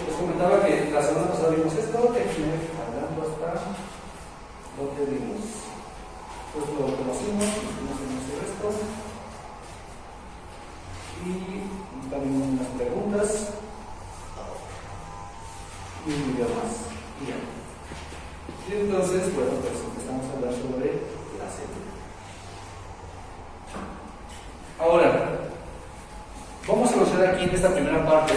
Les comentaba que la semana pasada vimos esto, que estuve hablando hasta lo que vimos. Pues lo conocimos, hicimos esto. Y también unas preguntas. Y un video más. Y ya. Y entonces, bueno, pues empezamos a hablar sobre la célula. Ahora, vamos a hablar aquí en esta primera parte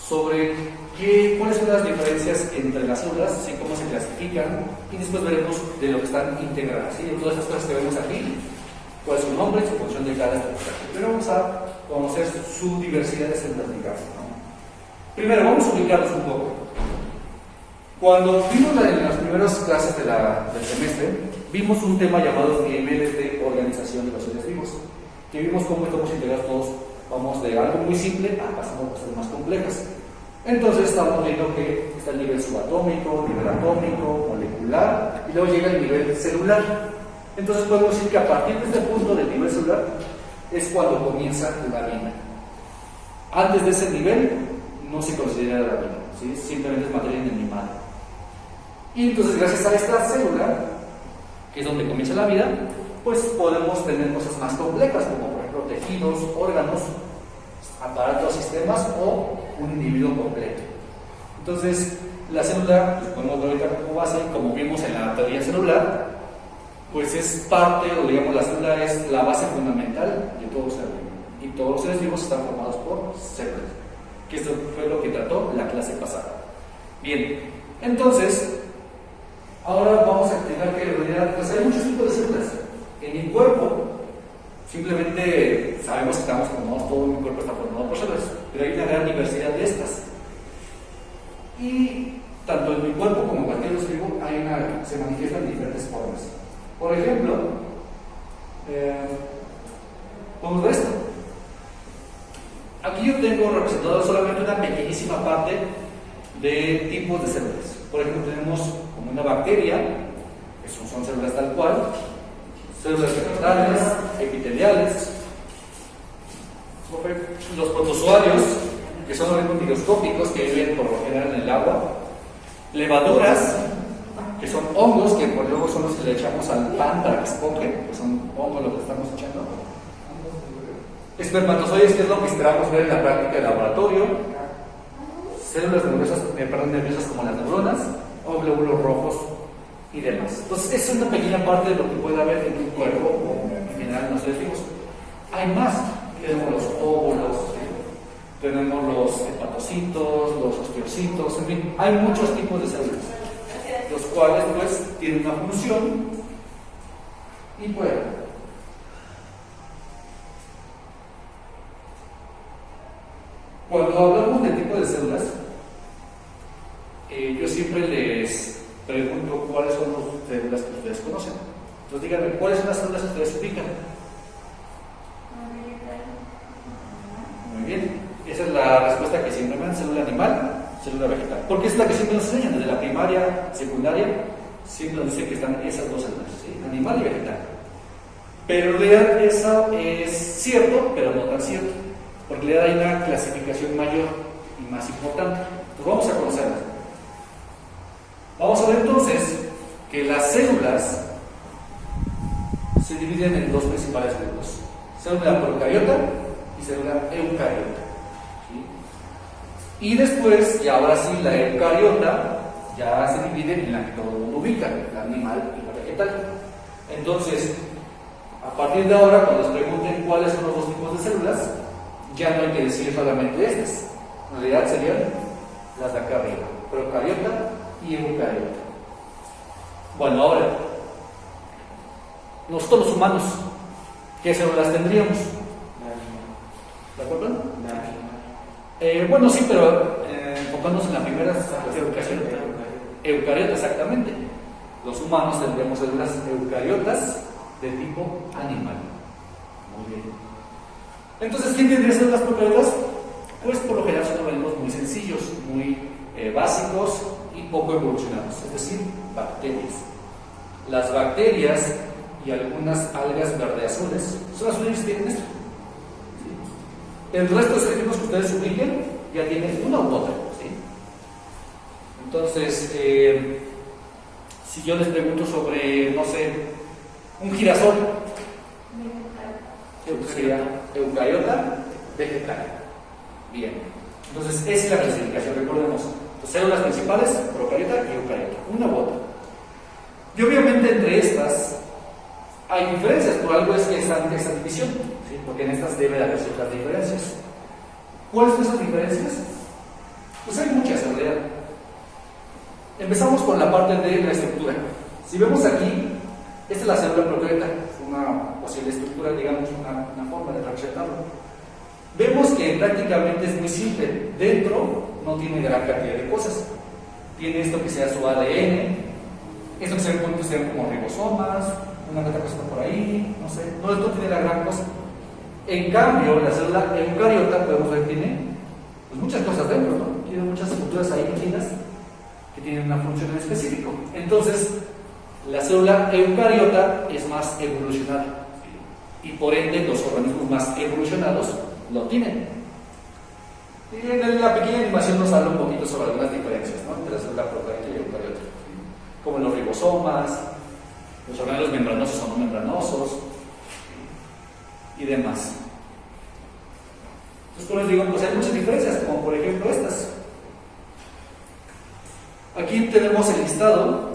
sobre cuáles son las diferencias entre las células y cómo se clasifican, y después veremos de lo que están integradas, ¿sí? De todas estas cosas que vemos aquí, cuál es su nombre y su función de cada estructura. Pero vamos a conocer su diversidad de células ligadas, ¿no? Primero, vamos a ubicarlos un poco. Cuando vimos en las primeras clases del semestre, vimos un tema llamado niveles de organización de los seres vivos, que vimos cómo estamos integrados todos, vamos de algo muy simple a pasando a cosas más complejas. Entonces estamos viendo que está el nivel subatómico, nivel atómico, molecular, y luego llega el nivel celular. Entonces podemos decir que a partir de este punto del nivel celular es cuando comienza la vida. Antes de ese nivel no se considera la vida, ¿sí? Simplemente es materia inanimada. Y entonces gracias a esta célula, que es donde comienza la vida, pues podemos tener cosas más complejas, como por ejemplo tejidos, órganos, aparatos, sistemas o un individuo completo. Entonces, la célula, pues podemos ver ahorita como base, como vimos en la teoría celular, pues es parte, o digamos, la célula es la base fundamental de todo ser vivo. Y todos los seres vivos están formados por células, que esto fue lo que trató la clase pasada. Bien, entonces, ahora vamos a explicar que en realidad pues hay muchos tipos de células. En mi cuerpo, simplemente sabemos que estamos formados, todo mi cuerpo está formado por células, pero hay una gran diversidad de estas. Y tanto en mi cuerpo como en cualquier otro vivo se manifiestan de diferentes formas. Por ejemplo, vamos a ver esto. Aquí yo tengo representado solamente una pequeñísima parte de tipos de células. Por ejemplo, tenemos como una bacteria, que son células tal cual, células vegetales, epiteliales, los protozoarios, que son organismos microscópicos que viven por lo general en el agua, levaduras, que son hongos, que por luego son los que le echamos al pan para que esponje, que son hongos los que estamos echando, espermatozoides, que es lo que esperamos ver en la práctica del laboratorio, células nerviosas como las neuronas, o glóbulos rojos y demás. Entonces, esa es una pequeña parte de lo que puede haber en tu cuerpo o en general en los seres vivos. Hay más. Tenemos los óvulos, tenemos los hepatocitos, los osteocitos, en fin, hay muchos tipos de células, los cuales pues tienen una función y bueno. Cuando hablamos de tipo de células, yo siempre les pregunto cuáles son las células que ustedes conocen. Entonces díganme, ¿cuáles son las células que ustedes ubican? Muy bien, esa es la respuesta que siempre me dan: célula animal, célula vegetal. Porque es la que siempre nos enseñan, desde la primaria, secundaria, siempre nos dicen que están esas dos células, ¿sí? Animal y vegetal. Pero en realidad eso es cierto, pero no tan cierto, porque en realidad hay una clasificación mayor y más importante. Entonces vamos a conocerla. Vamos a ver entonces que las células se dividen en dos principales grupos: célula procariota y célula eucariota, ¿sí? Y después, y ahora sí, la eucariota ya se divide en la que todo el mundo ubica, la animal y la vegetal. Entonces, a partir de ahora, cuando les pregunten cuáles son los dos tipos de células, ya no hay que decir solamente estas. En realidad serían las de acá arriba: procariota y eucariota. Bueno, ahora, nosotros los humanos, ¿qué células tendríamos? ¿De acuerdo? Bueno, sí, pero enfocándonos en la primera eucariota. Eucariota, exactamente. Los humanos tendríamos células eucariotas de tipo animal. Muy bien. Entonces, ¿quién tendría células procariotas? Pues por lo general son organismos muy sencillos, muy básicos y poco evolucionados, es decir, bacterias. Las bacterias y algunas algas verde-azules son las únicas que tienen esto. El resto de seres vivos que ustedes ubiquen ya tiene una u otra, ¿sí? Entonces, si yo les pregunto sobre, no sé, un girasol, sería eucariota, vegetal. Bien, entonces esa es la clasificación, recordemos. Células principales, procariota y eucariota, una u otra. Y obviamente entre estas hay diferencias, por algo es que esa división, ¿sí? Porque en estas debe de haber ciertas diferencias. ¿Cuáles son esas diferencias? Pues hay muchas en realidad. Empezamos con la parte de la estructura. Si vemos aquí, esta es la célula procariota, es una posible estructura, digamos, una forma de representarlo. Vemos que prácticamente es muy simple. Dentro no tiene gran cantidad de cosas. Tiene esto que sea su ADN, esto que sean como ribosomas, una otra cosa por ahí, no sé, no tiene la gran cosa. En cambio, la célula eucariota podemos ver que tiene pues, muchas cosas dentro, ¿no? Tiene muchas estructuras ahí metidas que tienen una función en específico. Entonces, la célula eucariota es más evolucionada, ¿sí? Y por ende los organismos más evolucionados lo tienen. Y en la pequeña animación nos habla un poquito sobre algunas diferencias, ¿no? Entre la célula procariota y eucariota, ¿sí? Como los ribosomas, los organelos membranosos o no membranosos, ¿sí? Y demás. Entonces, como les digo, pues hay muchas diferencias, como por ejemplo estas. Aquí tenemos el listado,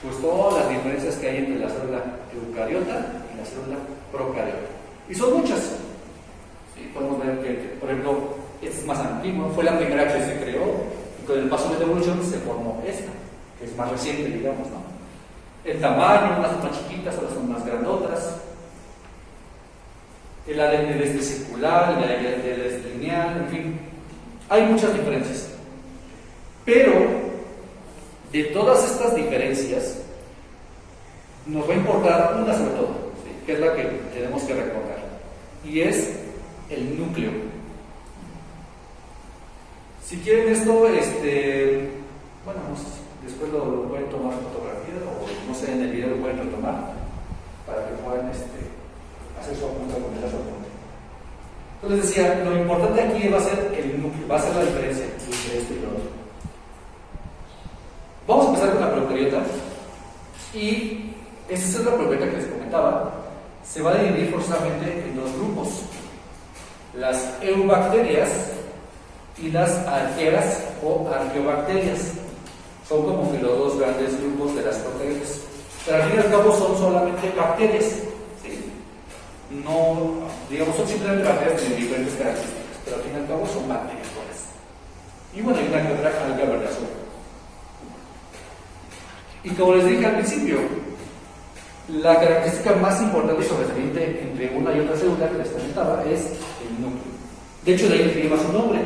pues todas las diferencias que hay entre la célula eucariota y la célula procariota. Y son muchas. ¿Sí? Podemos ver que, por ejemplo, esta es más antigua, fue la primera que se creó, y con el paso de la evolución se formó esta, que es más reciente, digamos, ¿no? El tamaño, unas son más chiquitas, otras son más grandotas. El ADN de este circular, el ADN de este lineal, en fin, hay muchas diferencias. Pero, de todas estas diferencias, nos va a importar una sobre todo, ¿sí? Que es la que tenemos que recordar, y es el núcleo. Si quieren esto, bueno, no sé, después lo pueden tomar fotografía, o no sé, en el video lo pueden retomar, para que puedan hacer su apunte o comentar su apunte. Entonces decía, lo importante aquí va a ser el núcleo, va a ser la diferencia entre esto y lo otro. Vamos a empezar con la procariota, y esta es la procariota que les comentaba. Se va a dividir forzosamente en dos grupos: las eubacterias y las arqueas o arqueobacterias. Son como que los dos grandes grupos de las procariotas. Pero al fin y al cabo son solamente bacterias, ¿sí? No, digamos, son simplemente bacterias con diferentes características, pero al fin y al cabo son bacterias todas. Y bueno, hay una que otra alga verde azul. Y como les dije al principio, la característica más importante y sobresaliente entre una y otra célula que les comentaba es el núcleo. De hecho, de ahí lleva su nombre: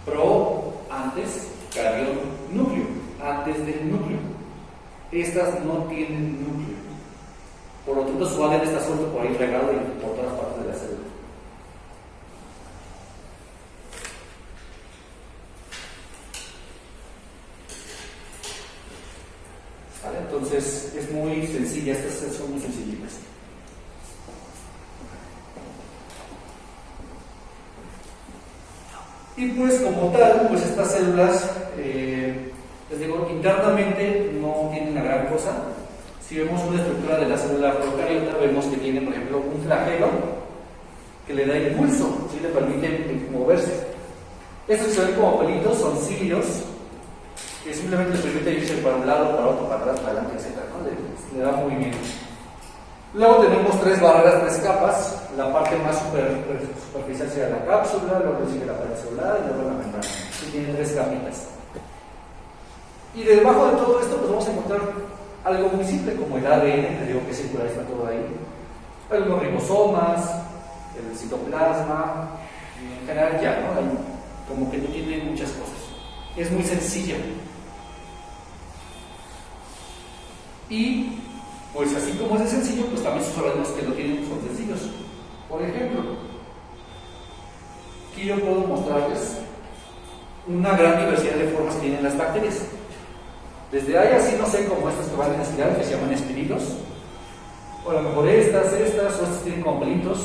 pro, antes, carión, núcleo, antes del núcleo. Estas no tienen núcleo, por lo tanto su ADN está suelto por ahí regado y por todas partes de la célula. ¿Vale? Entonces es muy sencilla, estas son muy sencillitas. Y pues como tal, pues estas células, les digo, internamente no tienen una gran cosa. Si vemos una estructura de la célula procariota, vemos que tiene, por ejemplo, un flagelo que le da impulso, ¿sí? Le permite moverse. Estos que se ven como pelitos son cilios, que simplemente les permite irse para un lado, para otro, para atrás, para adelante, etc., ¿no? Le da movimiento. Luego tenemos tres barreras, tres capas. La parte más superficial sería la cápsula, luego sigue la pared celular y luego la membrana. Y tiene tres capitas. Y debajo de todo esto pues vamos a encontrar algo muy simple como el ADN, les digo que circular está todo ahí. Algunos ribosomas, el citoplasma, y en general ya, ¿no? Hay, como que no tiene muchas cosas. Es muy sencilla. Y pues así como es de sencillo, pues también sus organismos que lo tienen son sencillos. Por ejemplo, aquí yo puedo mostrarles una gran diversidad de formas que tienen las bacterias. Desde hay así, no sé, como estas que van en espiral, que se llaman espirilos, o a lo mejor estas, o estas tienen como pelitos,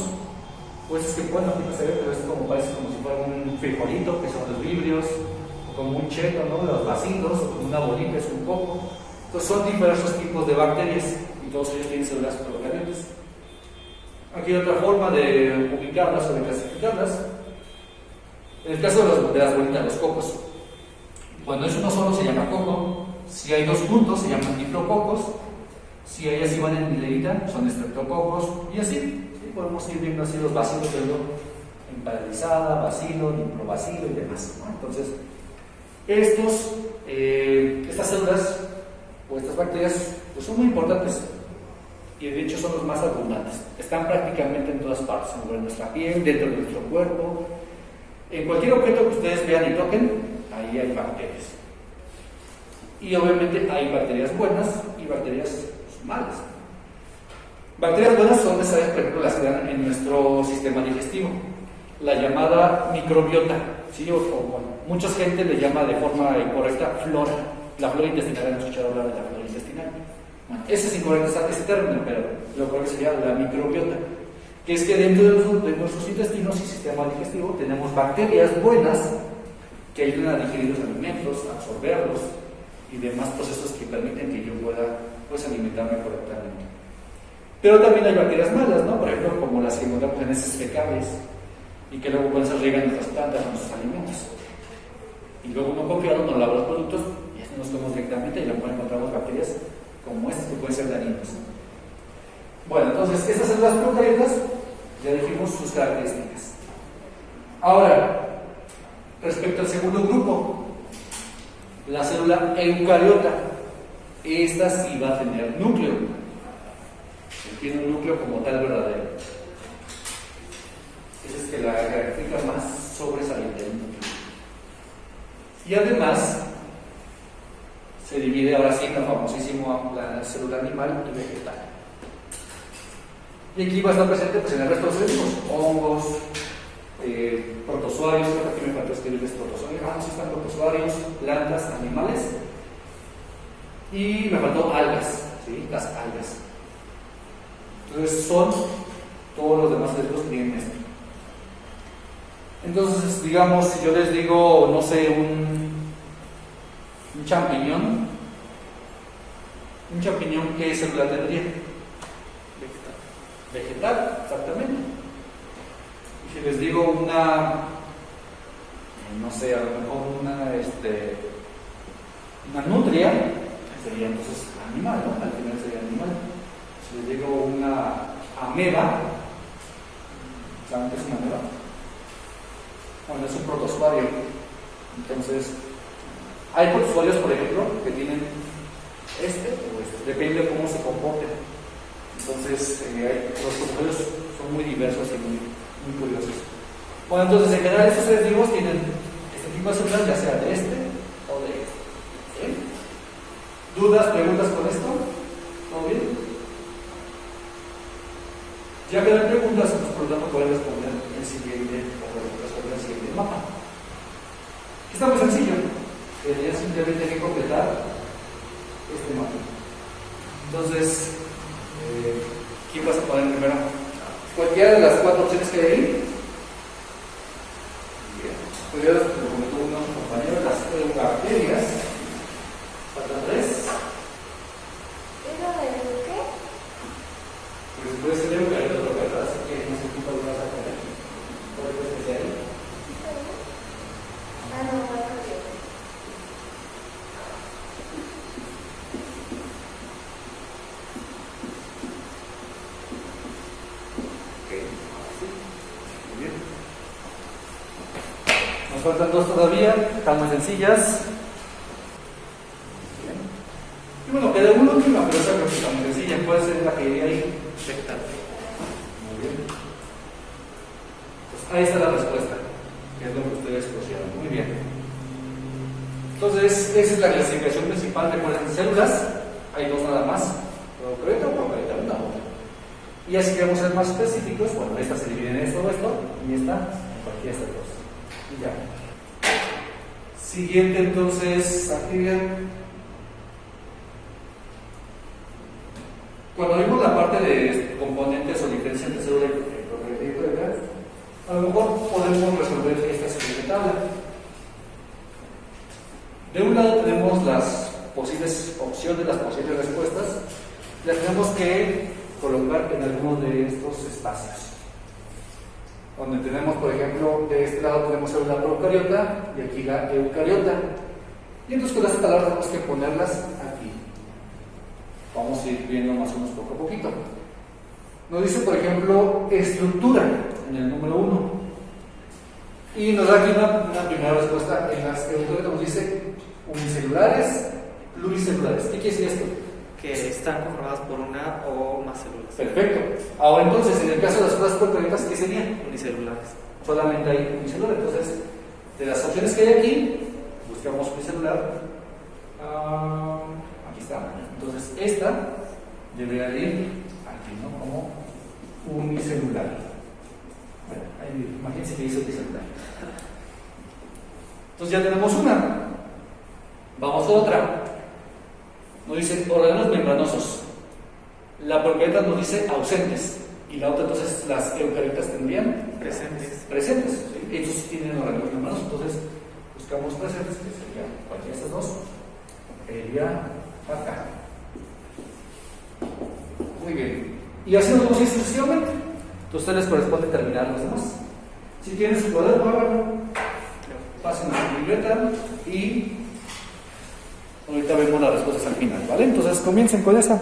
Pues es que bueno, aquí no se ve, pero es como parece como si fuera un frijolito, que son los vibrios, o como un cheto, ¿no? De los bacilos, o como una bolita, es un coco. Entonces son diversos tipos de bacterias y todos ellos tienen células procariotas. Aquí hay otra forma de ubicarlas o de clasificarlas. En el caso de las bolitas, los cocos, cuando es uno solo se llama coco, si hay dos juntos se llaman diplococos, si ellas iban en hilerita son estreptococos y así. ¿Sí? Podemos ir viendo así los bacilos, emparalizada, bacilo, diplobacilo y demás, ¿no? Entonces, estas células o estas bacterias pues son muy importantes y de hecho son los más abundantes. Están prácticamente en todas partes, en nuestra piel, dentro de nuestro cuerpo. En cualquier objeto que ustedes vean y toquen, ahí hay bacterias. Y obviamente hay bacterias buenas y bacterias malas. Bacterias buenas son necesarias, por ejemplo, las que dan en nuestro sistema digestivo, la llamada microbiota, ¿sí? Bueno, mucha gente le llama de forma incorrecta flora. La flora intestinal, hemos escuchado hablar de la flora intestinal. Bueno, ese es incorrecto, ese término, pero lo correcto sería la microbiota, que es que dentro de nuestros intestinos y sistema digestivo tenemos bacterias buenas que ayudan a digerir los alimentos, a absorberlos y demás procesos que permiten que yo pueda pues, alimentarme correctamente. Pero también hay bacterias malas, ¿no? Por ejemplo, como las que encontramos en heces fecales y que luego pueden ser riegan nuestras plantas, nuestros alimentos. Y luego uno confiado no lava los productos y así nos comemos directamente y luego encontramos bacterias como estas que pueden ser dañinas. Bueno, entonces estas células procariotas ya dijimos sus características. Ahora, respecto al segundo grupo, la célula eucariota, esta sí va a tener núcleo. Tiene un núcleo como tal verdadero. Esa es que la característica más sobresaliente del núcleo. Y además se divide ahora sí en la famosísima la célula animal y vegetal. Y aquí va a estar presente pues, en el resto de los organismos, hongos, protozoarios, aquí me faltó escribirles protozoarios, sí están protozoarios, plantas, animales, y me faltó algas, ¿sí? Las algas. Entonces son todos los demás organismos que tienen esto. Entonces, digamos, si yo les digo, no sé, un champiñón, ¿qué célula tendría? Vegetal, exactamente. Y si les digo una, no sé, a lo mejor una nutria, sería entonces animal, ¿no? Al final sería animal. Si les digo una ameba, ¿saben qué es una ameba? Bueno, es un protozoario. Entonces, hay protozoarios, por ejemplo, que tienen o este, depende de cómo se comporten. Entonces, los protozoarios son muy diversos y muy curiosos. Bueno, entonces, en general, estos seres vivos tienen este tipo de células, ya sea de este o de este. ¿Sí? ¿Dudas, preguntas con esto? ¿Todo bien? Ya que hay preguntas, pues por lo tanto pueden responder el siguiente mapa. Está muy sencillo. Tendría simplemente que completar este mapa. Entonces, ¿quién vas a poner primero? Cualquiera de las cuatro opciones que hay ahí. Bien. Podría lo comentó unos compañeros, las bacterias. Faltan tres. ¿Eso de qué? Pues puede ser eucarioto o procarioto, así que no se ocupa de una sacar. ¿Cuál es especial? Ah, no, no, no. Nos faltan dos todavía, están muy sencillas. Bien. Y bueno, queda una última, pero esa creo que está muy sencilla, puede ser la que iría ahí. Vegetal. Muy bien. Pues ahí está la respuesta, que es lo que ustedes pusieron. Muy bien. Entonces, esa es la clasificación principal. Recuerden, células, hay dos nada más, procarioto o procarioto, una otra. Y así queremos ser más específicos, bueno, esta se divide en esto o esto, y esta en cualquiera de estas dos. Y ya. Siguiente, entonces, actividad. Cuando vimos la parte de componentes o diferencia entre célula y procarioto, posición de las posibles respuestas, las tenemos que colocar en alguno de estos espacios. Donde tenemos, por ejemplo, de este lado tenemos célula procariota y aquí la eucariota. Y entonces con las palabras tenemos que ponerlas aquí. Vamos a ir viendo más o menos poco a poquito. Nos dice, por ejemplo, estructura en el número 1. Y nos da aquí una primera respuesta. En las eucariotas nos dice unicelulares, pluricelulares. ¿Qué quiere decir esto? Que están conformadas por una o más células. Perfecto. Ahora entonces, en el caso de las células procariotas, ¿qué serían? Unicelulares. Solamente hay unicelular. Entonces, de las opciones que hay aquí, buscamos unicelular. Aquí está. Entonces, esta debería ir aquí, ¿no? Como unicelular. Bueno, ahí, imagínense que dice unicelular. Entonces ya tenemos una. Vamos a otra. Nos dice organelos membranosos. La procariota nos dice ausentes. Y la otra, entonces, las eucariotas tendrían Presentes. presentes. ¿Sí? Ellos sí tienen organelos membranosos. Entonces, buscamos presentes, que sería cualquiera de estas dos. Sería acá. Muy bien. Y así nos vamos a ir sucesivamente. Entonces, a ustedes les corresponde terminar los demás. Si tienen su cuaderno, háganlo. Pasen a su libreta y ahorita vemos las respuestas al final, ¿vale? Entonces comiencen con esa.